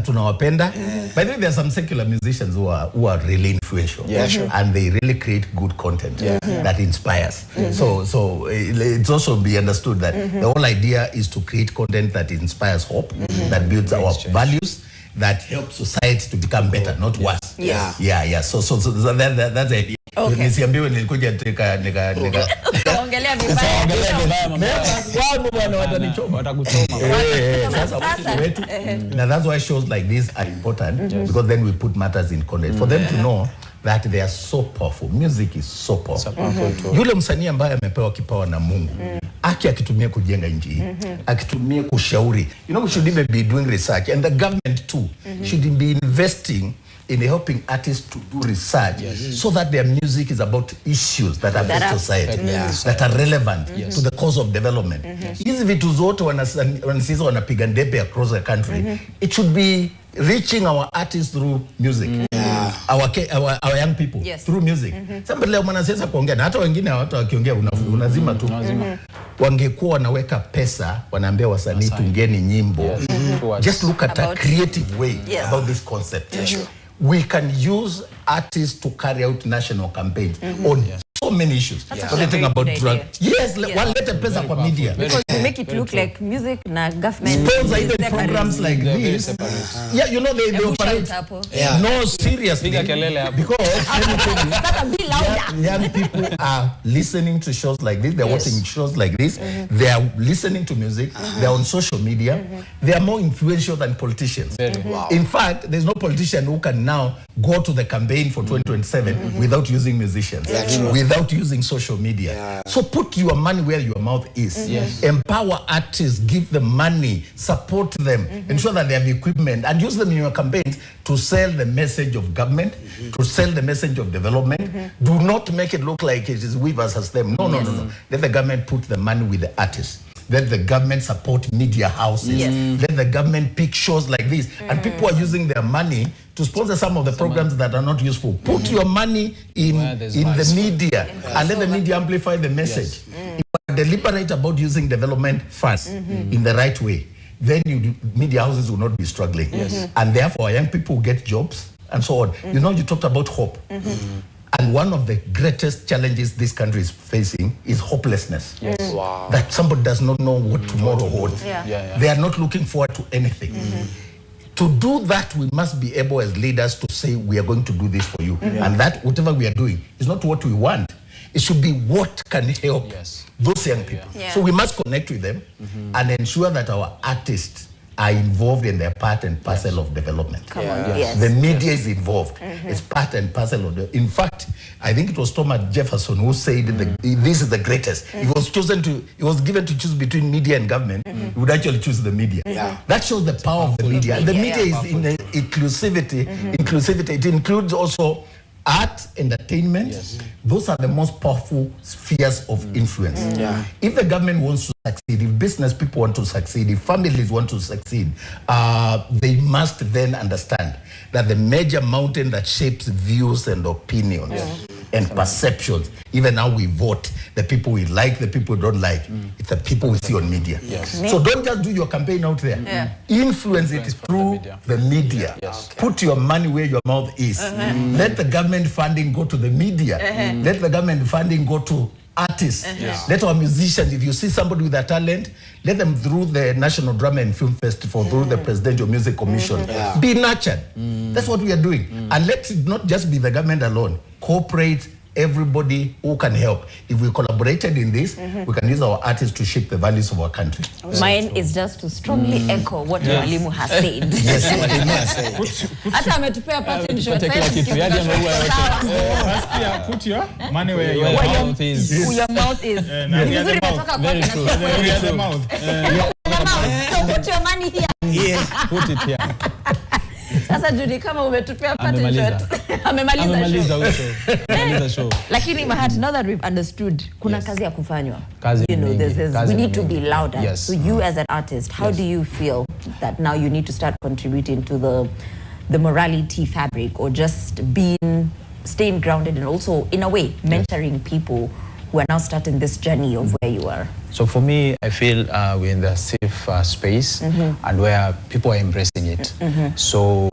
Tunawapenda. By the way, there are some secular musicians who are really influential. And they really create good content that inspires. So it's also be understood that the whole idea is to create content that inspires hope, that builds our values, that helps society to become better, not worse. Yeah. So that's the idea. Nisiambiwe nilikuja ongelea vibaya. Wao bwana watanichoma. Watakuchoma. Sasa wetu. Now that's why shows like this are important because then we put matters in context for them to know that they are so powerful. Music is so powerful. Yule msanii ambaye amepewa kipawa na Mungu, akitumia kujenga nchi, akitumia kushauri. You know, we should even be doing research, and the government too should be investing in helping artists to do research so that their music is about issues that affect society, that are relevant to the cause of development. Hizi vitu zote wanasiasa wanapiga ndebe across the country. It should be reaching our artists through music. Our young people through music. Somebody leo mwanasiasa kuongea na hata wengine hata wakiongea unazima tu. Wangekuwa wanaweka pesa wanaambia wasanii tungeni nyimbo. Just look at a creative way about this concept. We can use artists to carry out national campaigns on so many issues. We're talking about drugs. Yes, let a pesa kwa media. Because to make it look like music na government. Sponsor even programs like this. Yeah, you know they operate. No, seriously. Because young people are listening to shows like this. They're watching shows like this. They are listening to music. They're on social media. They are more influential than politicians. In fact, there's no politician who can now go to the campaign for 2027 without using musicians. Without using social media. So put your money where your mouth is. Empower artists, give them money, support them, ensure that they have equipment, and use them in your campaigns to sell the message of government, to sell the message of development. Do not make it look like it is we versus them. No. Let the government put the money with the artists. Let the government support media houses. Yes. Let the government pick shows like this. And people are using their money to sponsor some of the programs that are not useful. Put your money in the media and let the media amplify the message. If you are deliberate about using development funds in the right way, then media houses will not be struggling. And therefore, young people will get jobs and so on. You know, you talked about hope. And one of the greatest challenges this country is facing is hopelessness. Wow. That somebody does not know what tomorrow holds. They are not looking forward to anything. To do that, we must be able as leaders to say, we are going to do this for you. And that, whatever we are doing, is not what we want. It should be what can help those young people. So we must connect with them and ensure that our artists are involved in their part and parcel of development. The media is involved. It's part and parcel of the... In fact, I think it was Thomas Jefferson who said this is the greatest. He was given to choose between media and government. He would actually choose the media. That shows the power of the media. And the media is in the inclusivity. It includes also art, entertainment. Those are the most powerful spheres of influence. If the government wants to succeed, if business people want to succeed, if families want to succeed, they must then understand that the major mountain that shapes views and opinions and perceptions, even how we vote, the people we like, the people we don't like, it's the people we see on media. So don't just do your campaign out there. Influence it through the media. Put your money where your mouth is. Let the government funding go to the media. Let the government funding go to artists. Let our musicians, if you see somebody with a talent, let them through the National Drama and Film Festival, through the Presidential Music Commission, be nurtured. That's what we are doing. And let it not just be the government alone. Cooperate, everybody who can help. If we collaborated in this, we can use our artists to shape the values of our country. Mine is just to strongly echo what Mwalimu has said. Hata ametupea pattern shot. Put your money where your mouth is. Your mouth is. Vizuri natoka kwa the mouth. So put your money here. Put it here. Sasa Judy, kama umetupea pattern shot. Amemaliza show. Lakini Mahat, now that we've understood, kuna kazi ya kufanywa. You know, we need to be louder. So you as an artist, how do you feel that now you need to start contributing to the morality fabric, or just staying grounded and also, in a way, mentoring people who are now starting this journey of where you are? So for me, I feel we're in the safe space and where people are embracing it. So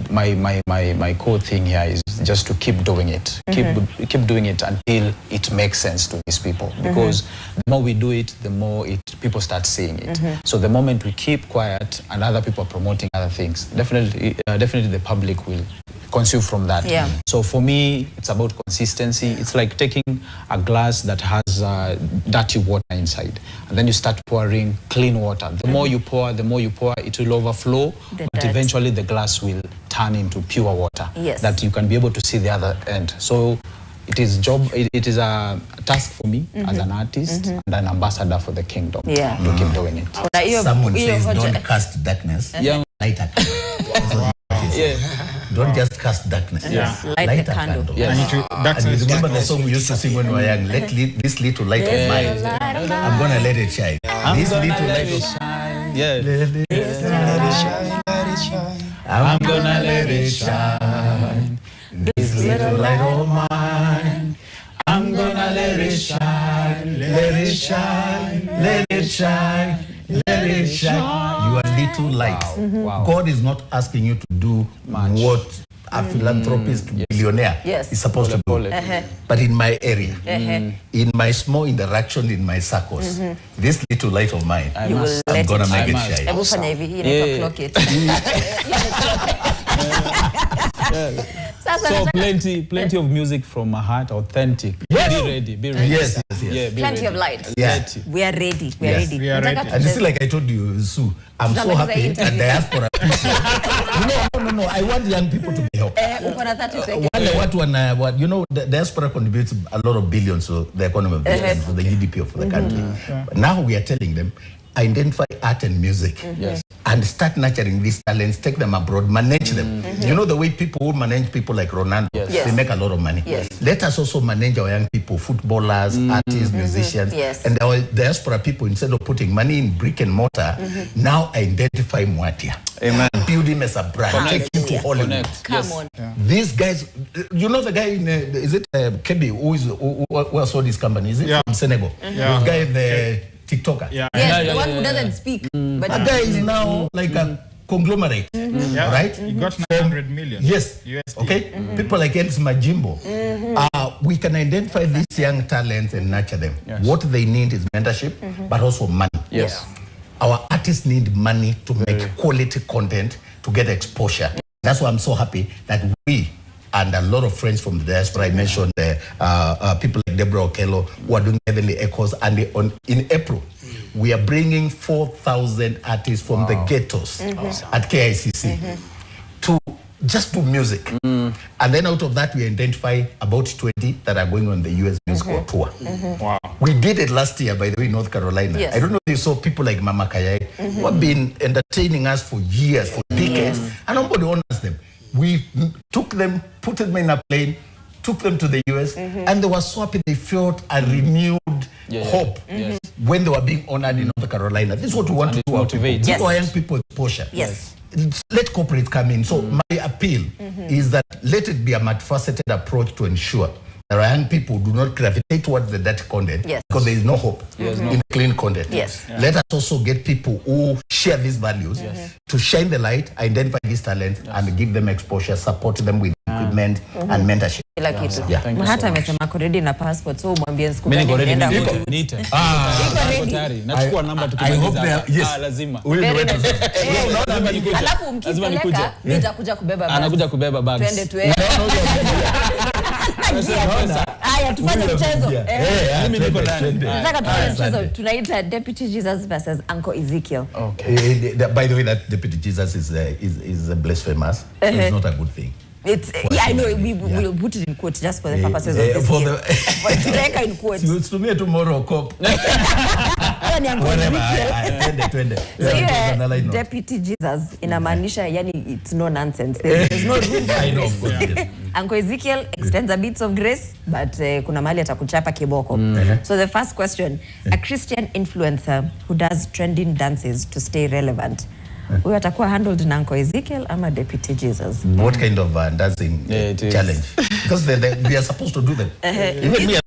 my core thing here is just to keep doing it. Keep doing it until it makes sense to these people. Because the more we do it, the more people start seeing it. So the moment we keep quiet and other people are promoting other things, definitely the public will consume from that. So for me, it's about consistency. It's like taking a glass that has dirty water inside, and then you start pouring clean water. The more you pour, it will overflow, but eventually the glass will turn into pure water that you can be able to see the other end. So it is a task for me as an artist and an ambassador for the kingdom to keep doing it. Someone says don't cast darkness, light a candle. Don't just cast darkness. Light a candle. And you remember the song we used to sing when we were young, let this little light of mine, I'm gonna let it shine. This little light of shine. Let it shine. I'm gonna let it shine. This little light of mine, I'm gonna let it shine. Let it shine. Let it shine. Let it shine. You are little light. God is not asking you to do what a philanthropist, billionaire is supposed to do. But in my area, in my small interaction, in my circles, this little light of mine, I'm gonna make it shine. So plenty of music from Mahat, authentic. Be ready. Yes. Plenty of light. Yeah. We are ready. We are ready. And just like I told you, Sue, I'm so happy that diaspora No. I want young people to be helped. Uko na 30 seconds. Wale watu you know, the diaspora contributes a lot of billions to the economy of this, to the GDP of the country. But now we are telling them, identify art and music and start nurturing these talents, take them abroad, manage them. You know the way people who manage people like Ronaldo, they make a lot of money. Let us also manage our young people, footballers, artists, musicians, and our diaspora people, instead of putting money in brick and mortar, now identify Muatia. Amen. Build him as a brand. Take him to Hollywood. Come on. These guys, you know the guy in, is it Kebi, who saw this company? Is it from Senegal? The guy, the TikToker. Yes, the one who doesn't speak. But that guy is now like a conglomerate, right? He got 900 million. Yes. USD. Okay. People like Elvis Majimbo. We can identify these young talents and nurture them. What they need is mentorship, but also money. Our artists need money to make quality content, to get exposure. That's why I'm so happy that we and a lot of friends from the diaspora, I mentioned people like Deborah Okello, who are doing Heavenly Echoes, and in April, we are bringing 4,000 artists from the ghettos at KICC to just do music. And then out of that, we identify about 20 that are going on the US musical tour. Wow. We did it last year, by the way, in North Carolina. I don't know if you saw people like Mama Kayai, who have been entertaining us for years, for decades, and nobody honors them. We took them, put them in a plane, took them to the US, and they were so happy. They felt a renewed hope when they were being honored in North Carolina. This is what we want to do. Motivate. Give our young people exposure. Let corporate come in. So my appeal is that let it be a multifaceted approach to ensure that our young people do not gravitate towards the dirty content because there is no hope in clean content. Let us also get people who share these values to shine the light, identify these talents, and give them exposure, support them with equipment and mentorship. Kila kitu. Mahat amesema ako ready na passport, so umwambie siku Mimi niko ready nenda niko huko. nite. Niko tayari. Nachukua namba tukimaliza. Lazima. Alafu mkipeleka nitakuja kubeba bag. Anakuja kubeba bags. Twende. Haya tufanye mchezo. Mimi niko ndani. Nataka tufanye mchezo. Tunaita Deputy Jesus versus Uncle Ezekiel. Okay. By the way, that Deputy Jesus is blasphemous. It's not a good thing. It's I know we will put it in quote just for the purposes of this. But tutaweka in quotes. You to me tomorrow cop. So yeah, Deputy Jesus inamaanisha yani it's no nonsense. There's no room for grace. Uncle Ezekiel extends a bit of grace, but kuna mahali atakuchapa kiboko. So the first question, a Christian influencer who does trending dances to stay relevant. We atakuwa handled na Uncle Ezekiel ama Deputy Jesus? What kind of dancing challenge? Because we are supposed to do them. Even me,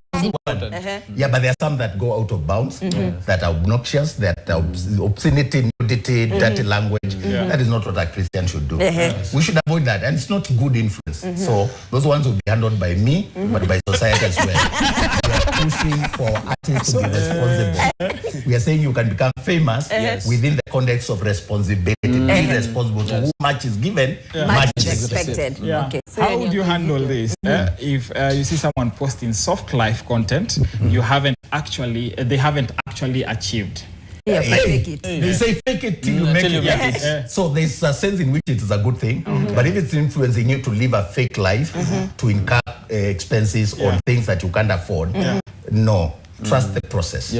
yeah, but there are some that go out of bounds, that are obnoxious, that are obscenity, nudity, dirty language. That is not what a Christian should do. We should avoid that, and it's not good influence. So those ones will be handled by me, but by society as well. We are pushing for artists to be responsible. We are saying you can become famous within the context of responsibility. Be responsible. So who much is given, much is expected. Okay. So how would you handle this if you see someone posting soft life content they haven't actually achieved? Fake it. They say fake it till you make it. So there's a sense in which it is a good thing, but if it's influencing you to live a fake life, to incur expenses on things that you can't afford, no. Trust the process.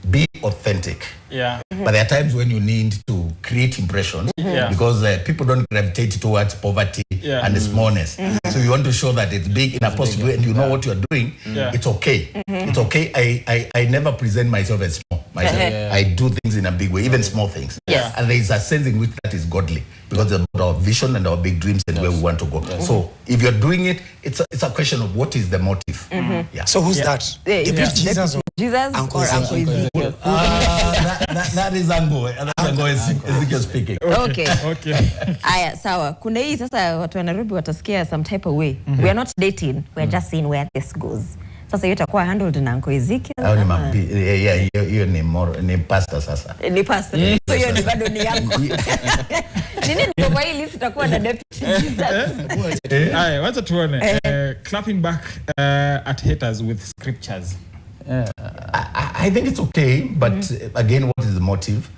Be authentic. But there are times when you need to create impressions because people don't gravitate towards poverty and smallness. So you want to show that it's big in a positive way and you know what you're doing. It's okay. It's okay. I never present myself as small. I do things in a big way, even small things. And there is a sense in which that is godly because it's about our vision and our big dreams and where we want to go. So if you're doing it, it's a question of what is the motive. So who's that? Jesus Uncle Ezekiel? That is Ango. Ezekiel speaking. Okay. Aya, sawa. Kuna hii sasa watu wa Nairobi watasikia some type of way. We are not dating. We are just seeing where this goes. Sasa hiyo itakuwa handled na Uncle Ezekiel. Hiyo ni pastor sasa. Ni pastor. So hiyo ni bado ni yangu. Nini niko kwa hii list itakuwa na Deputy Jesus. Aya, wacha tuone. Clapping back at haters with scriptures. I think it's okay, but again, what is the motive?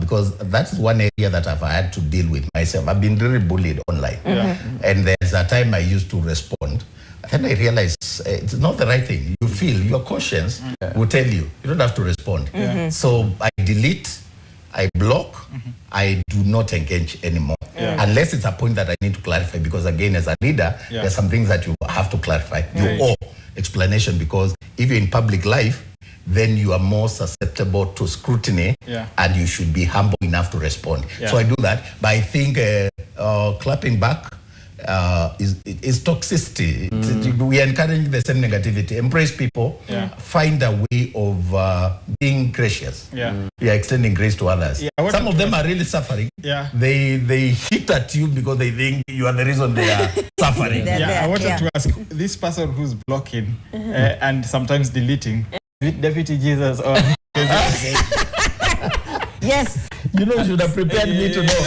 because that's one area that I've had to deal with myself. I've been really bullied online. And there's a time I used to respond. Then I realized it's not the right thing. You feel, your conscience will tell you. You don't have to respond. So I delete, I block, I do not engage anymore. Unless it's a point that I need to clarify, because again, as a leader, there's some things that you have to clarify. You owe explanation, because if you're in public life, then you are more susceptible to scrutiny, and you should be humble enough to respond. So I do that, but I think clapping back is toxicity. We are encouraging the same negativity. Embrace people, find a way of being gracious. Extending grace to others. Some of them are really suffering. They hit at you because they think you are the reason they are suffering. I wanted to ask, this person who's blocking and sometimes deleting, Deputy Jesus or yes. You know, you should have prepared me to know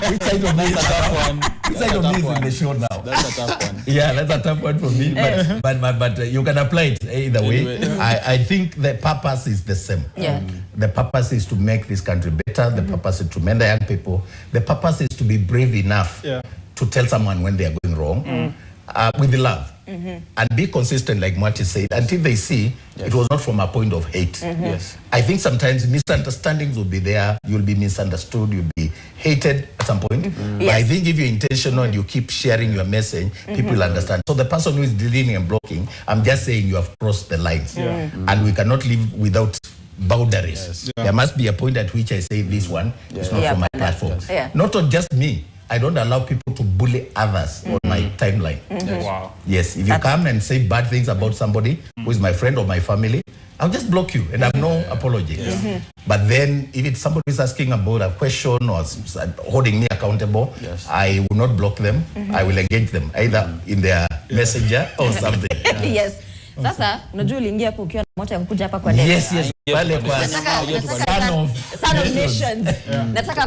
which side of me is a tough one. Which side of me is in the show now? That's a tough one. Yeah, that's a tough one for me. But you can apply it either way. I think the purpose is the same. The purpose is to make this country better. The purpose is to mentor young people. The purpose is to be brave enough to tell someone when they are going wrong with love. And be consistent, like Muati said, until they see it was not from a point of hate. I think sometimes misunderstandings will be there. You'll be misunderstood. You'll be hated at some point. But I think if you're intentional and you keep sharing your message, people will understand. So the person who is deleting and blocking, I'm just saying you have crossed the lines. And we cannot live without boundaries. There must be a point at which I say this one is not for my platform. Not on just me. I don't allow people to bully others on my timeline. Wow. Yes, if you come and say bad things about somebody who is my friend or my family, I'll just block you and have no apology. But then if it's somebody who's asking about a question or holding me accountable, I will not block them. I will engage them either in their messenger or something. Yes. Sasa unajua uliingia hapo ukiwa na moto ya kukuja hapa kwa dada. Yes, pale kwa Son of Nations. Nataka